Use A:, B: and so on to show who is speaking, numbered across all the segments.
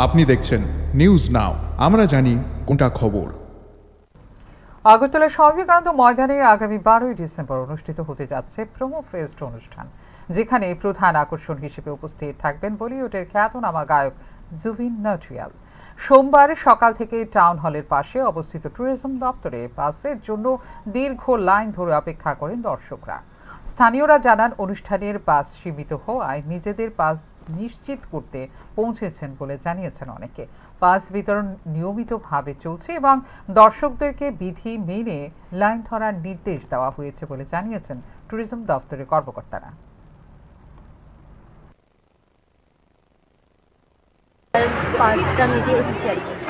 A: আপনি দেখছেন news now, আমরা জানি কোনটা খবর।
B: আগরতলা বিবেকানন্দ ময়দানে আগামী 12ই ডিসেম্বর অনুষ্ঠিত হতে যাচ্ছে প্রোমো ফেস্ট অনুষ্ঠান, যেখানে প্রধান আকর্ষণ হিসেবে উপস্থিত থাকবেন বলিউডের খ্যাতনামা গায়ক জুবিন নটিয়াল। সোমবার সকাল থেকে টাউন হলের পাশে অবস্থিত ট্যুরিজম দপ্তরে পাসের জন্য দীর্ঘ লাইন ধরে অপেক্ষা করেন দর্শকরা। স্থানীয়রা জানান, অনুষ্ঠানের পাস সীমিত হওয়ায় নিজেদের পাস নিশ্চিত করতে পৌঁছেছেন বলে জানিয়েছেন অনেকে। পাস বিতরণ নিয়মিতভাবে চলছে এবং দর্শকদেরকে বিধি মেনে লাইন ধরার নির্দেশ দেওয়া হয়েছে বলে জানিয়েছেন ট্যুরিজম দপ্তরের কর্মকর্তারা।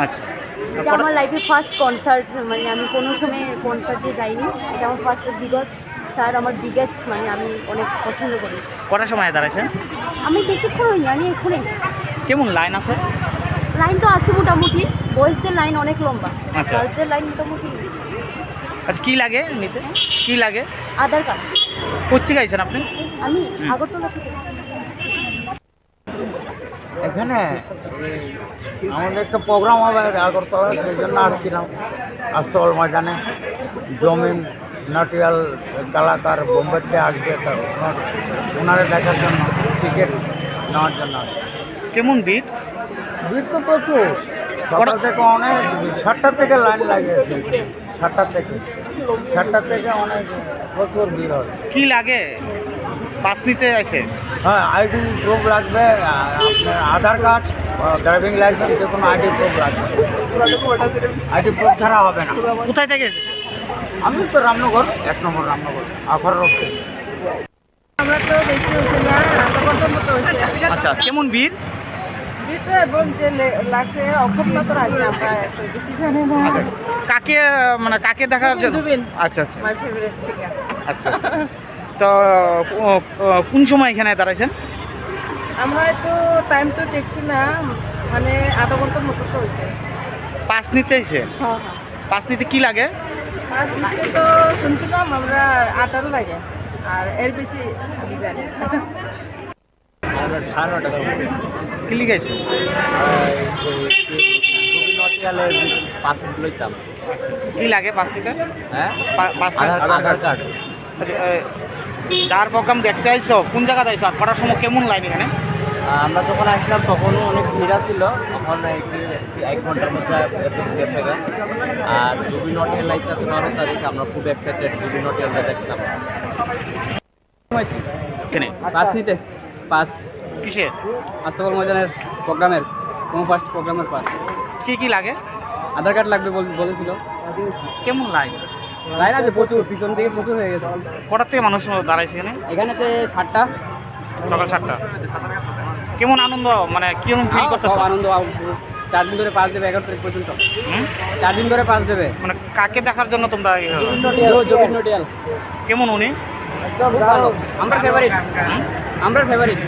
C: আচ্ছা,
D: এটা আমার লাইফে ফার্স্ট কনসার্ট, মানে আমি কোনো সময় কনসার্টে যাইনি। এটা আমার ফার্স্ট বিগত স্যার, আমার বিগেস্ট, মানে আমি অনেক পছন্দ করি।
C: কটার সময় দাঁড়াইছেন?
D: আমি বেশিক্ষণ হয়নি, আমি এক্ষুনি।
C: কেমন লাইন আছে?
D: লাইন তো আছে মোটামুটি, বয়েজদের লাইন অনেক লম্বা,
C: আচ্ছা।
D: গার্লসদের লাইন মোটামুটি।
C: আচ্ছা, কি লাগে নিতে? কি লাগে?
D: আধার কার্ড।
C: কোথেকে আইছেন আপনি?
D: আমি আগরতলা থেকে।
E: এখানে আমাদের একটা প্রোগ্রাম হবে আগরতলা, সেই জন্য আসছিলাম আস্তল ময়দানে। জমিন নটিয়াল কলাকার বোম্বেতে আসবে, তার ওনারা দেখার জন্য টিকিট নেওয়ার জন্য।
C: কেমন ভিড়?
E: ভিড় তো প্রচুর, সকাল থেকে অনেক, 7টা থেকে লাইন লাগিয়েছে, 7টা থেকে অনেক প্রচুর ভিড় হয়।
C: কি লাগে পাস নিতে আইছে?
E: হ্যাঁ, আইডি প্রুফ লাগবে, আপনার আধার কার্ড, ড্রাইভিং লাইসেন্স, যে কোনো আইডি প্রুফ লাগবে। আইডি প্রুফ ছাড়া হবে না।
C: কোথায় থেকে?
E: আমি তো রামনগর, 1 নম্বর রামনগর, আফার রোড থেকে।
F: আমরা তো বেশি হচ্ছে না, আধা মতো হচ্ছে।
C: আচ্ছা, কেমন ভিড়?
F: ভিড়টা এবং যে লাগছে অক্ষমতা আছে, আমরা একটু বেশি জানি না।
C: আচ্ছা, কাকে মানে কাকে দেখার জন্য?
F: জুবিন।
C: আচ্ছা আচ্ছা
F: মাই ফেভারিট সিঙ্গার।
C: আচ্ছা আচ্ছা। তো কোন সময় এখানে দাঁড়াইছেন?
F: আমরা একটু টাইম তো দেখছি না, মানে আধা ঘন্টার মতো তো হয়েছে।
C: পাস নিতে আইছে?
F: হ্যাঁ।
C: পাস নিতে কি লাগে?
F: আর নিচে তো শুনছিলাম আমরা 8 লাগে, আর এর বেশি আমি জানি না।
E: আমরা 9:30 টাকা
C: কি লিখাইছে?
E: নটিয়ালের পাসেস লইতাম।
C: কি লাগে পাস নিতে?
E: হ্যাঁ,
C: পাস
E: আধার কার্ড।
C: আচ্ছা, যার প্রোগ্রাম দেখতে আইছো কোন জায়গাতে আইছো আর কটার সময় কেমন লাইন এখানে?
E: আমরা যখন আসলাম তখনও অনেক ভিড় ছিল, তখন 1 ঘন্টার মধ্যে গেছে। আর জুবিন নটিয়াল লাইট আছে 12 তারিখ, আমরা খুব এক্সাইটেড জুবিন নটিয়ালটা দেখতাম।
C: এখানে
G: পাস নিতে, পাস
C: কিসে?
G: আস্তবল ময়দানের প্রোগ্রামের, কোনো ফার্স্ট প্রোগ্রামের পাস।
C: কি কি লাগে?
G: আধার কার্ড লাগবে বলেছিল।
C: কেমন লাইন?
G: লাইন আছে প্রচুর, পিছন থেকে প্রচুর হয়ে গেছে।
C: কটার থেকে মানুষ দাঁড়াইছে এখানে?
G: এখানেতে 7টা,
C: সকাল 7টা। কেমন আনন্দ, মানে কেমন ফিল করতেছো?
G: আনন্দ। 4 দিন ধরে পাস দেবে, 11 তারিখ পর্যন্ত।
C: হুম?
G: 4 দিন ধরে পাস দেবে।
C: মানে কাকে দেখার জন্য তোমরা
G: জবিন নটিয়াল।
C: কেমন উনি?
G: খুব ভালো, আমরা ফেভারিট।